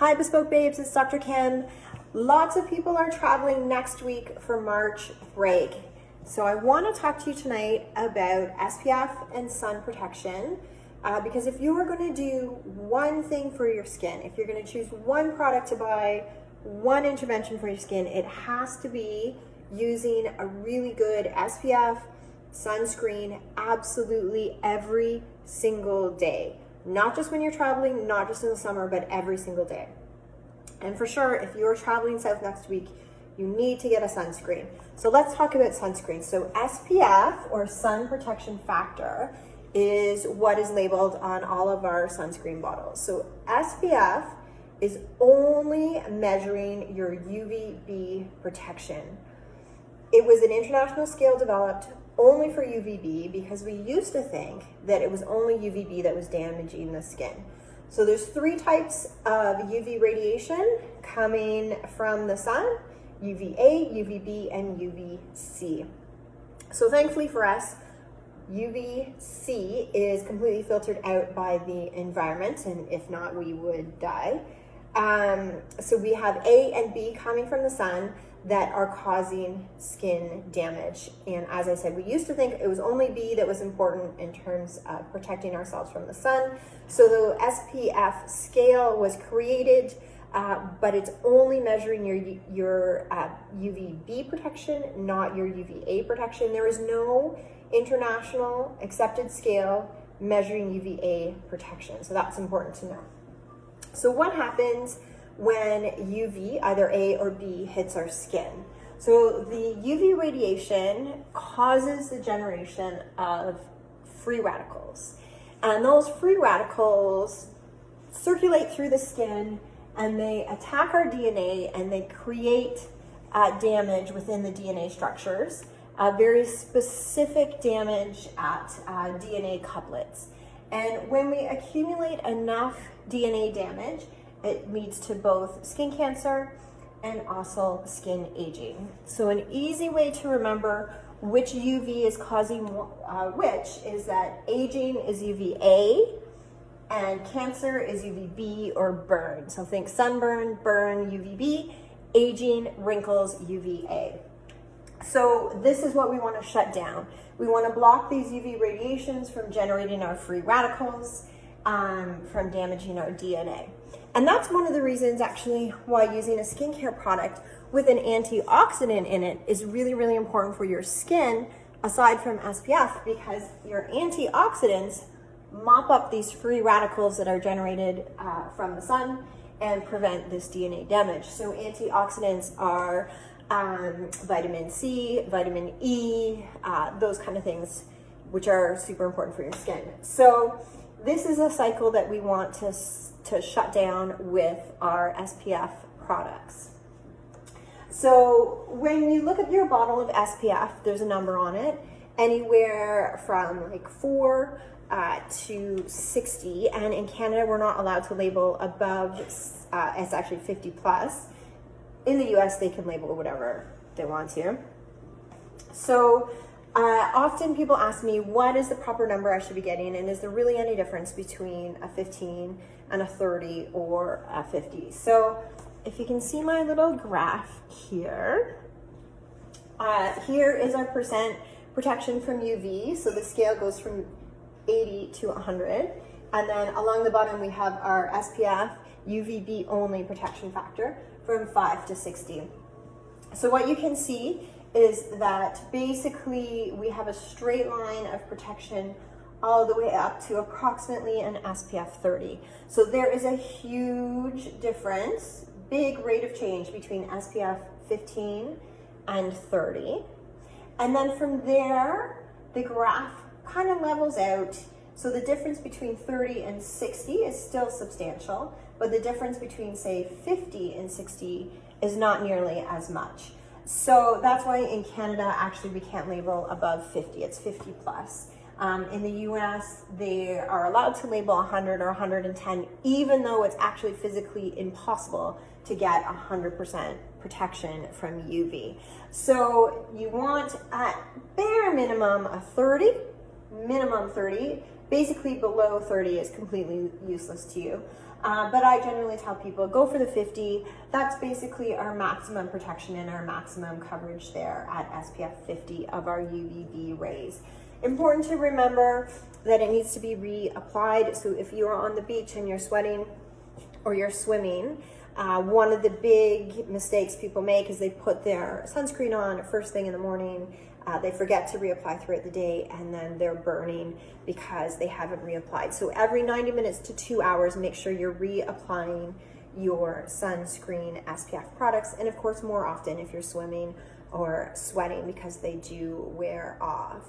Hi Bespoke Babes, it's Dr. Kim. Lots of people are traveling next week for March break. So I want to talk to you tonight about SPF and sun protection because if you are going to do one thing for your skin, if you're going to choose one product to buy, one intervention for your skin, it has to be using a really good SPF sunscreen absolutely every single day. Not just when you're traveling, not just in the summer, but every single day. And for sure, if you're traveling south next week, you need to get a sunscreen. So let's talk about sunscreen. So SPF, or sun protection factor, is what is labeled on all of our sunscreen bottles. So SPF is only measuring your UVB protection. It was an international scale developed only for UVB because we used to think that it was only UVB that was damaging the skin. So there's three types of UV radiation coming from the sun: UVA, UVB, and UVC. So thankfully for us, UVC is completely filtered out by the environment, and if not, we would die. So we have A and B coming from the sun that are causing skin damage. And as I said, we used to think it was only B that was important in terms of protecting ourselves from the sun. So the SPF scale was created, but it's only measuring your UVB protection, not your UVA protection. There is no international accepted scale measuring UVA protection. So that's important to know. So what happens when UV, either A or B, hits our skin? So the UV radiation causes the generation of free radicals. And those free radicals circulate through the skin and they attack our DNA and they create damage within the DNA structures, very specific damage at DNA couplets. And when we accumulate enough DNA damage, it leads to both skin cancer and also skin aging. So an easy way to remember which UV is causing which is that aging is UVA and cancer is UVB or burn. So think sunburn, burn, UVB, aging, wrinkles, UVA. So this is what we want to shut down. We want to block these UV radiations from generating our free radicals, from damaging our DNA. And that's one of the reasons actually why using a skincare product with an antioxidant in it is really, really important for your skin, aside from SPF, because your antioxidants mop up these free radicals that are generated from the sun and prevent this DNA damage. So antioxidants are vitamin C, vitamin E, those kind of things, which are super important for your skin. So this is a cycle that we want to shut down with our SPF products. So when you look at your bottle of SPF, there's a number on it, anywhere from like 4 to 60. And in Canada, we're not allowed to label above, it's actually 50 plus. In the US, they can label whatever they want to. So often people ask me, what is the proper number I should be getting? And is there really any difference between a 15 and a 30 or a 50? So if you can see my little graph here, here is our percent protection from UV. So the scale goes from 80 to 100. And then along the bottom, we have our SPF UVB only protection factor from 5 to 60. So what you can see is that basically we have a straight line of protection all the way up to approximately an SPF 30. So there is a huge difference, big rate of change between SPF 15 and 30. And then from there, the graph kind of levels out. So the difference between 30 and 60 is still substantial, but the difference between, say, 50 and 60 is not nearly as much. So that's why in Canada, actually, we can't label above 50. It's 50 plus. In the US, they are allowed to label 100 or 110, even though it's actually physically impossible to get 100% protection from UV. So you want at bare minimum a 30, minimum 30. Basically below 30 is completely useless to you. But I generally tell people go for the 50. That's basically our maximum protection and our maximum coverage there at SPF 50 of our UVB rays. Important to remember that it needs to be reapplied. So if you're on the beach and you're sweating or you're swimming, one of the big mistakes people make is they put their sunscreen on first thing in the morning. They forget to reapply throughout the day, and then they're burning because they haven't reapplied. So every 90 minutes to 2 hours, make sure you're reapplying your sunscreen SPF products. And of course, more often if you're swimming or sweating, because they do wear off.